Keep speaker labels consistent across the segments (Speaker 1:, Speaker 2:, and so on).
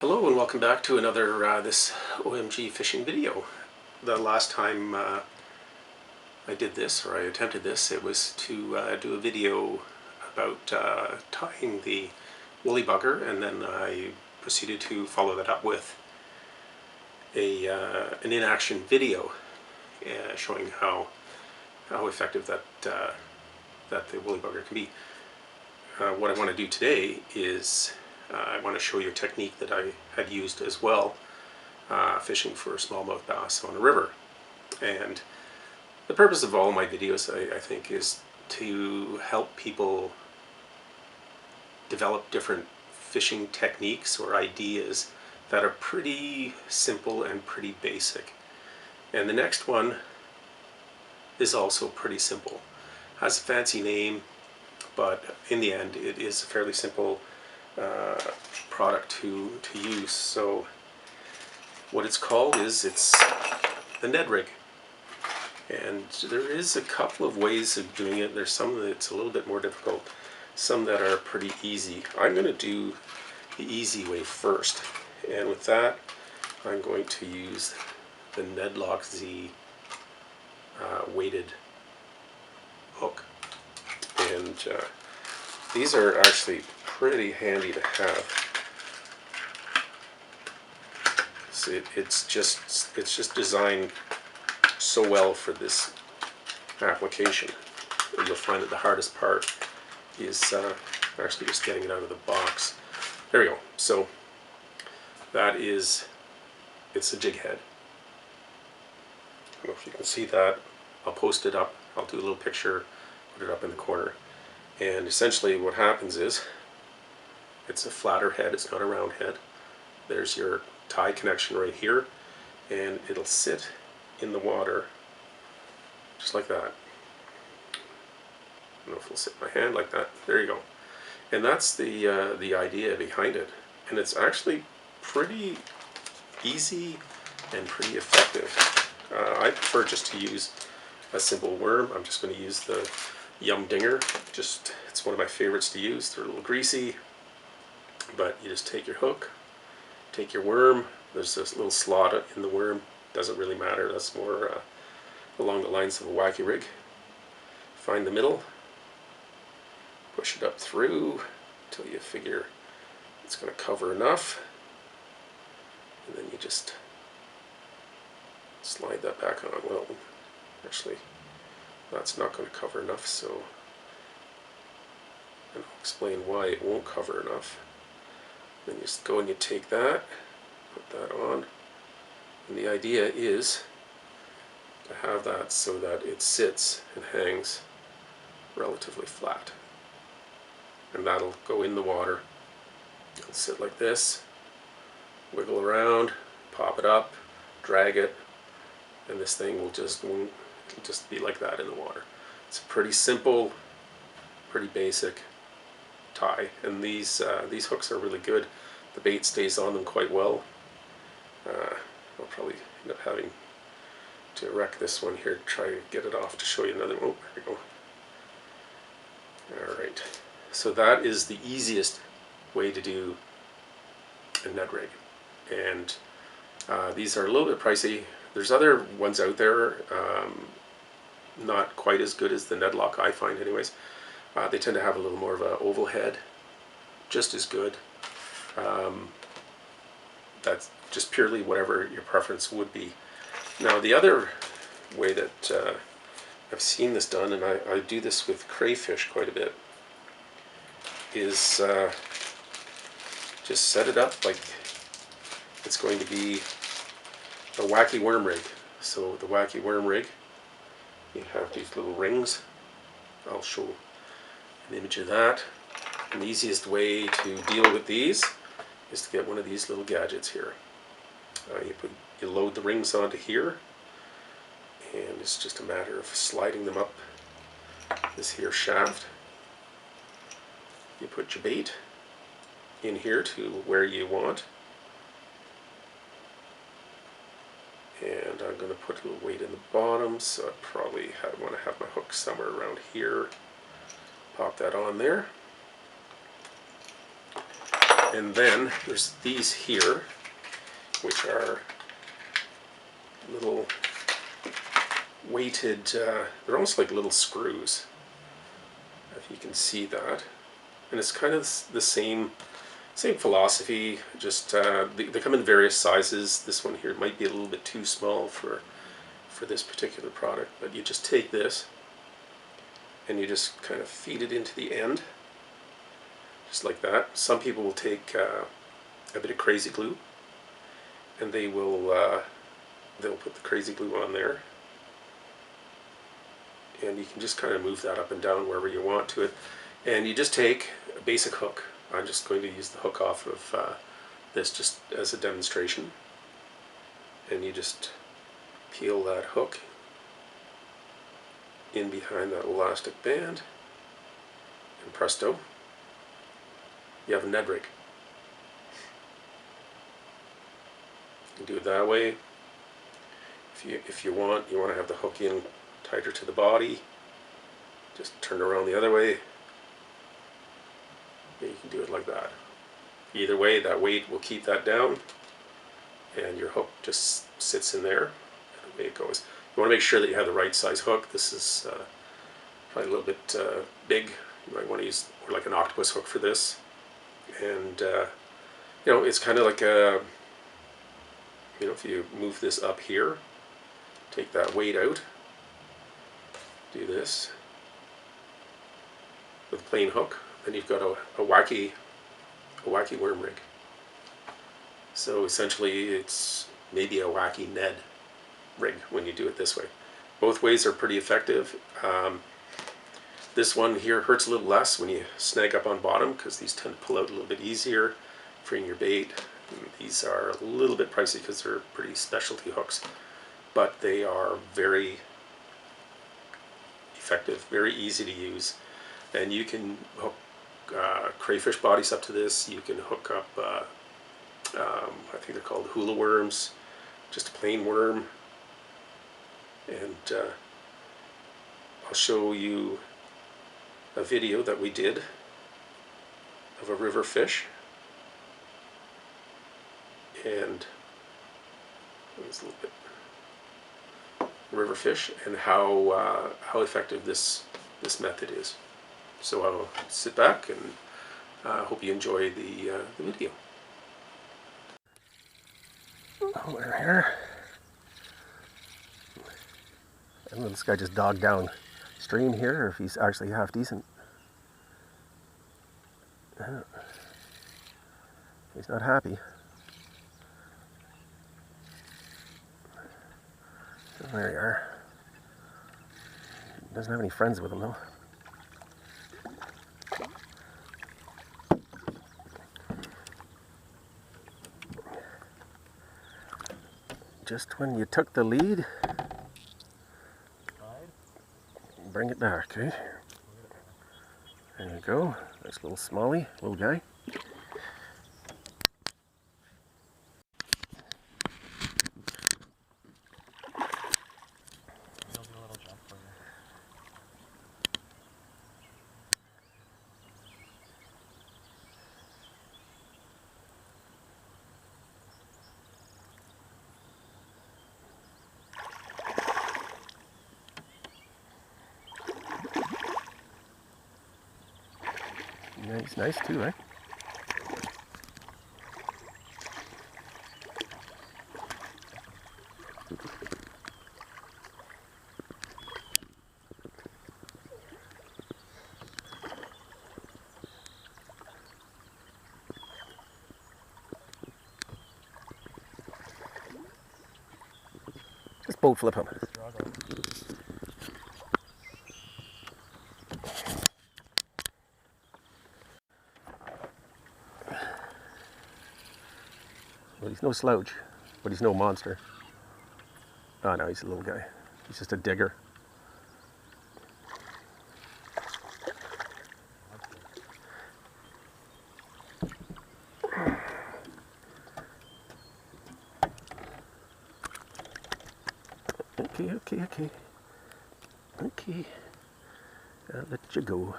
Speaker 1: Hello and welcome back to another this OMG Fishing video. The last time I did this, or I attempted this, it was to do a video about tying the woolly bugger, and then I proceeded to follow that up with an in-action video showing how effective that the woolly bugger can be. What I want to do today is I want to show you a technique that I had used as well fishing for smallmouth bass on a river. And the purpose of all my videos, I think, is to help people develop different fishing techniques or ideas that are pretty simple and pretty basic. And the next one is also pretty simple. Has a fancy name, but in the end it is a fairly simple product to use. So what it's called is it's the Ned Rig, and there is a couple of ways of doing it. There's some that's a little bit more difficult, some that are pretty easy. I'm going to do the easy way first, and with that I'm going to use the Ned Z weighted hook, and these are actually pretty handy to have. So it's just designed so well for this application. And you'll find that the hardest part is actually just getting it out of the box. There we go. So that is, it's a jig head. I don't know if you can see that. I'll post it up. I'll do a little picture, put it up in the corner. And essentially what happens is, it's a flatter head, it's not a round head. There's your tie connection right here, and it'll sit in the water just like that. I don't know if it'll sit in my hand like that. There you go. And that's the idea behind it. And it's actually pretty easy and pretty effective. I prefer just to use a simple worm. I'm just going to use the Yum Dinger. It's one of my favorites to use. They're a little greasy, but you just take your hook, take your worm. There's this little slot in the worm. Doesn't really matter. That's more along the lines of a wacky rig. Find the middle, push it up through until you figure it's going to cover enough, and then you just slide that back on. Well, actually, that's not going to cover enough, so I'll explain why it won't cover enough. Then you just go and you take that, put that on, and the idea is to have that so that it sits and hangs relatively flat. And that'll go in the water. It'll sit like this, wiggle around, pop it up, drag it, and this thing will just be like that in the water. It's a pretty simple, pretty basic tie, and these hooks are really good. The bait stays on them quite well. I'll probably end up having to wreck this one here to try to get it off to show you another one. Oh, there we go. Alright, so that is the easiest way to do a Ned Rig, and these are a little bit pricey. There's other ones out there, not quite as good as the Ned Lock, I find anyways. They tend to have a little more of an oval head, just as good. That's just purely whatever your preference would be. Now the other way that I've seen this done, and I do this with crayfish quite a bit, is just set it up like it's going to be a wacky worm rig. So the wacky worm rig, you have these little rings. I'll show an image of that. And the easiest way to deal with these is to get one of these little gadgets here. You load the rings onto here, and it's just a matter of sliding them up this here shaft. You put your bait in here to where you want, and I'm going to put a little weight in the bottom, so I probably want to have my hook somewhere around here. Pop that on there. And then there's these here, which are little weighted, they're almost like little screws, if you can see that. And it's kind of the same philosophy, just they come in various sizes. This one here might be a little bit too small for this particular product, but you just take this and you just kind of feed it into the end, just like that. Some people will take a bit of crazy glue, and they will they'll put the crazy glue on there, and you can just kind of move that up and down wherever you want to it. And you just take a basic hook. I'm just going to use the hook off of this just as a demonstration, and you just peel that hook in behind that elastic band, and presto, you have a Ned Rig. You can do it that way. If you want to have the hook in tighter to the body, just turn around the other way. You can do it like that. Either way, that weight will keep that down, and your hook just sits in there, and away it goes. You want to make sure that you have the right size hook. This is probably a little bit big. You might want to use more like an octopus hook for this. And you know, it's kind of like a, you know, if you move this up here, take that weight out, do this with a plain hook, then you've got a wacky worm rig. So essentially it's maybe a wacky Ned rig when you do it this way. Both ways are pretty effective. This one here hurts a little less when you snag up on bottom, because these tend to pull out a little bit easier, freeing your bait. And these are a little bit pricey because they're pretty specialty hooks, but they are very effective, very easy to use. And you can hook crayfish bodies up to this. You can hook up, I think they're called hula worms, just a plain worm. And I'll show you a video that we did of a river fish, and it's a little bit river fish, and how effective this method is. So I'll sit back and hope you enjoy the video. Over here, I don't know if this guy just dogged down stream here, or if he's actually half decent. He's not happy. There you are. Doesn't have any friends with him though. Just when you took the lead, bring it back, okay? There you go. Nice little smallie, little guy. Nice too, eh? Just boat flip him. Well, he's no slouch, but he's no monster. Oh no, he's a little guy. He's just a digger. Okay. I'll let you go.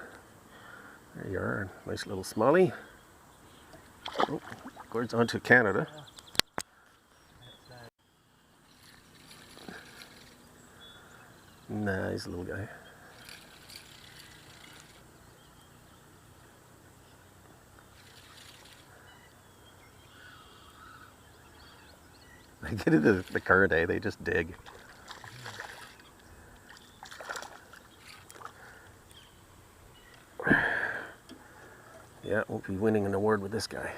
Speaker 1: There you are, nice little smallie. Oh, gourd's on to Canada. Nice little guy. They get into the current, eh? They just dig. Yeah, won't be winning an award with this guy.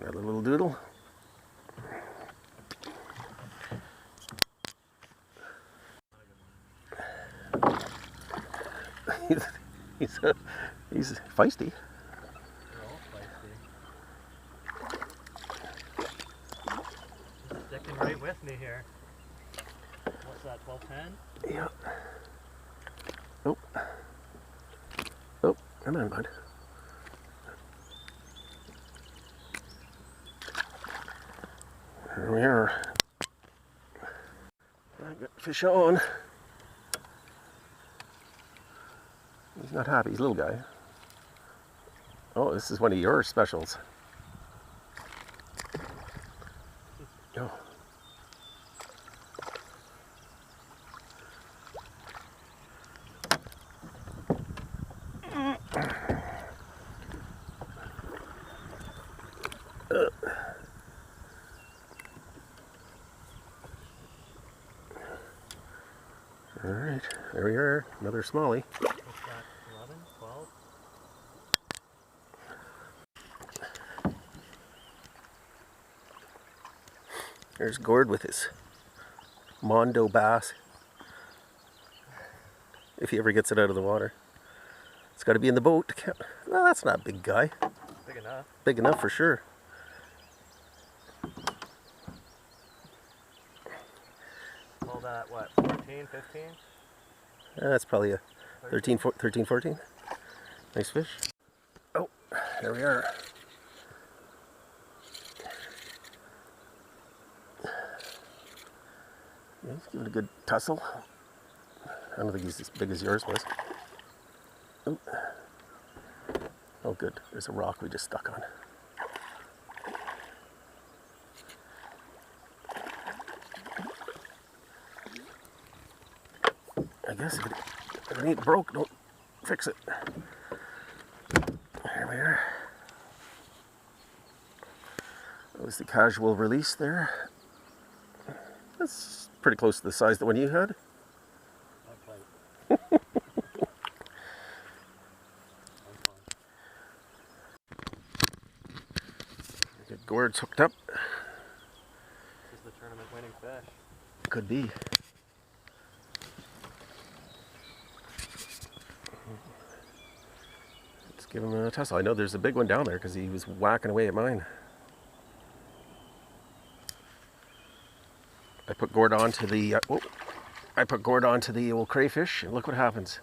Speaker 1: Another little doodle. He's feisty.
Speaker 2: They're all feisty. Sticking right with me here. What's that, 1210?
Speaker 1: Yeah. Oh. Oh, come on, bud. Here we are. I got fish on. He's not happy, he's a little guy. Oh, this is one of your specials. Oh. All right, there we are, another smallie.
Speaker 2: What's that, 11, 12?
Speaker 1: There's Gord with his Mondo bass. If he ever gets it out of the water. It's got to be in the boat. Well, that's not a big guy.
Speaker 2: Big enough.
Speaker 1: Big enough for sure.
Speaker 2: Call that, what, 14, 15?
Speaker 1: That's probably a 13, 14. Nice fish. Oh, there we are. Yeah, he's giving it a good tussle. I don't think he's as big as yours was. Oh, oh good. There's a rock we just stuck on. I guess if it ain't broke, don't fix it. There we are. That was the casual release there. That's pretty close to the size that one you had. Get gourds hooked up.
Speaker 2: This is the tournament winning fish.
Speaker 1: Could be. Let's give him a tussle. I know there's a big one down there because he was whacking away at mine. I put gourd onto the old crayfish, and look what happens.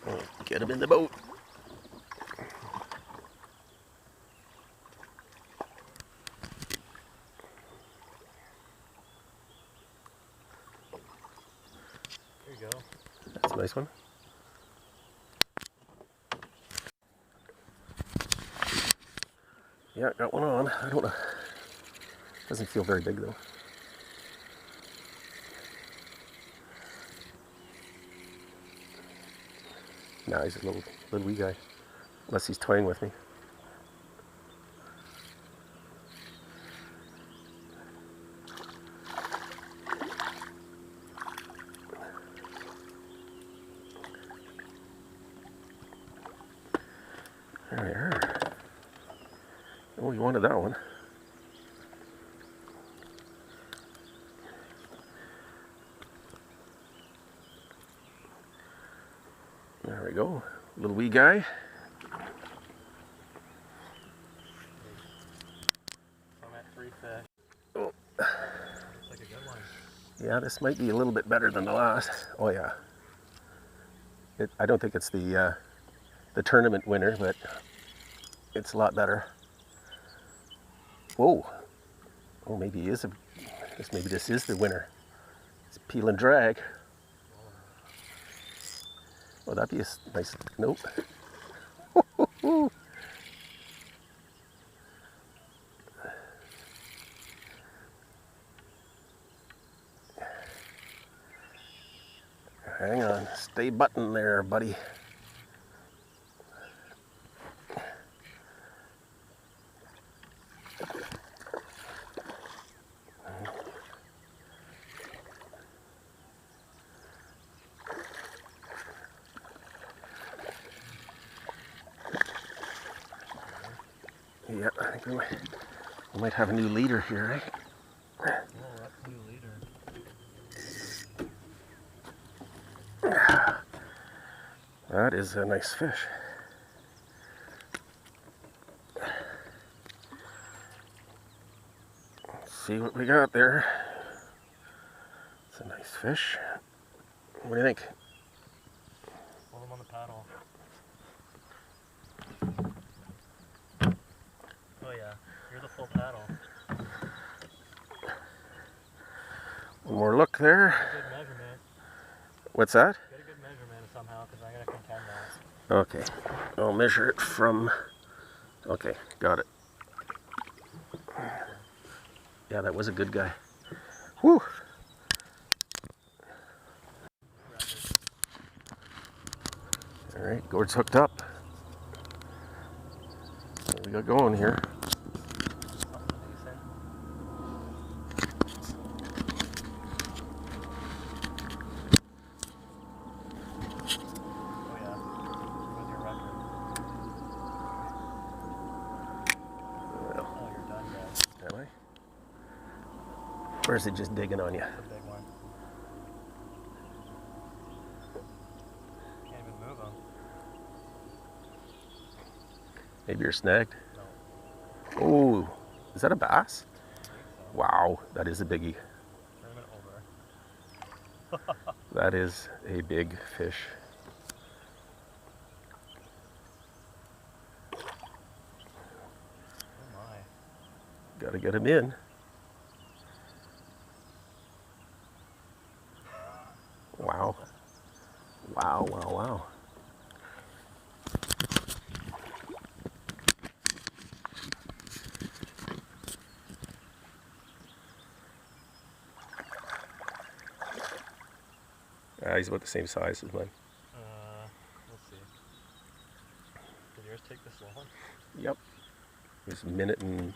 Speaker 1: Oh, get him in the boat.
Speaker 2: There you go.
Speaker 1: That's a nice one. Yeah, got one on. I don't know. Doesn't feel very big though. Nah, he's a little wee guy. Unless he's toying with me. There we are. Oh, you wanted that one. There we go. Little wee guy.
Speaker 2: I'm at 3 fish.
Speaker 1: Oh.
Speaker 2: Looks like a good one.
Speaker 1: Yeah, this might be a little bit better than the last. Oh yeah. I don't think it's the tournament winner, but it's a lot better. Whoa. Oh, maybe he is a. Maybe this is the winner. It's peel and drag. Oh, that'd be a nice. Nope. Hang on, stay button there, buddy. Yeah, I think we might have a new leader here, right?
Speaker 2: Oh, that's a new leader.
Speaker 1: That is a nice fish. Let's see what we got there. It's a nice fish. What do you think?
Speaker 2: Hold him on the paddle. Oh yeah, you're the full paddle.
Speaker 1: One more look there.
Speaker 2: Good measurement.
Speaker 1: What's that?
Speaker 2: Get a good measurement somehow, because I'm going to contend that.
Speaker 1: Okay, I'll measure it from. Okay, got it. Yeah, that was a good guy. Whew. All right, Gord's hooked up. What we got going here? Am I? Or is it just digging on you?
Speaker 2: That's a big one. Can't even move them.
Speaker 1: Maybe you're snagged.
Speaker 2: No.
Speaker 1: Oh, is that a bass?
Speaker 2: I think so.
Speaker 1: Wow, that is a biggie.
Speaker 2: Turn it over.
Speaker 1: That is a big fish.
Speaker 2: Oh my.
Speaker 1: Gotta get him in. Wow. Wow, wow, wow. He's about the same size as mine.
Speaker 2: Let's see. Did yours take this long?
Speaker 1: Yep. It was a minute and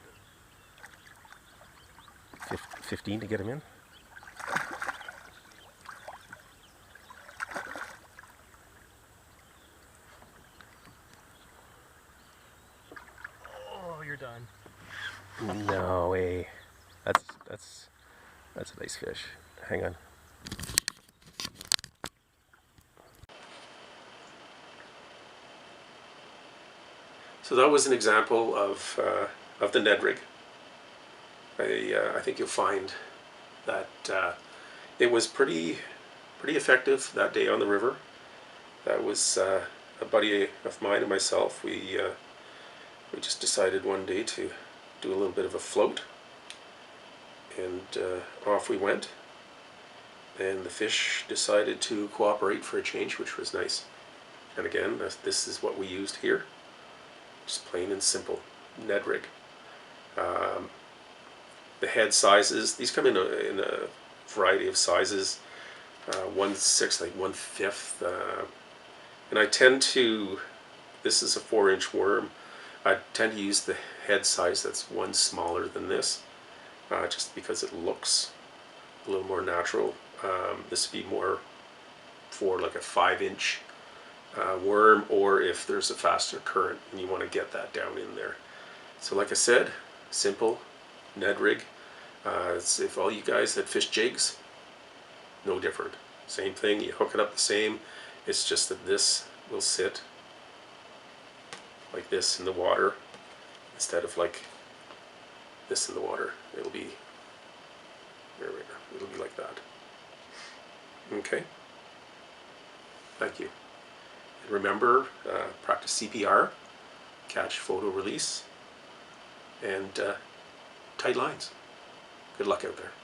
Speaker 1: 15 to get him in.
Speaker 2: Oh, you're done.
Speaker 1: No way. That's a nice fish. Hang on. So that was an example of the Ned Rig. I think you'll find that it was pretty effective that day on the river. That was a buddy of mine and myself. We just decided one day to do a little bit of a float, and off we went. And the fish decided to cooperate for a change, which was nice. And again, this is what we used here. Just plain and simple, Ned Rig. The head sizes, these come in a variety of sizes. 1/6, like 1/5. And I tend to, this is a 4-inch worm, I tend to use the head size that's one smaller than this, just because it looks a little more natural. This would be more for like a 5-inch worm, or if there's a faster current and you want to get that down in there. So like I said, simple Ned Rig. If all you guys that fish jigs, no different. Same thing, you hook it up the same. It's just that this will sit like this in the water instead of like this in the water. It'll be, there we go, it'll be like that. Okay, thank you. And remember, practice CPR, catch, photo, release, and tight lines. Good luck out there.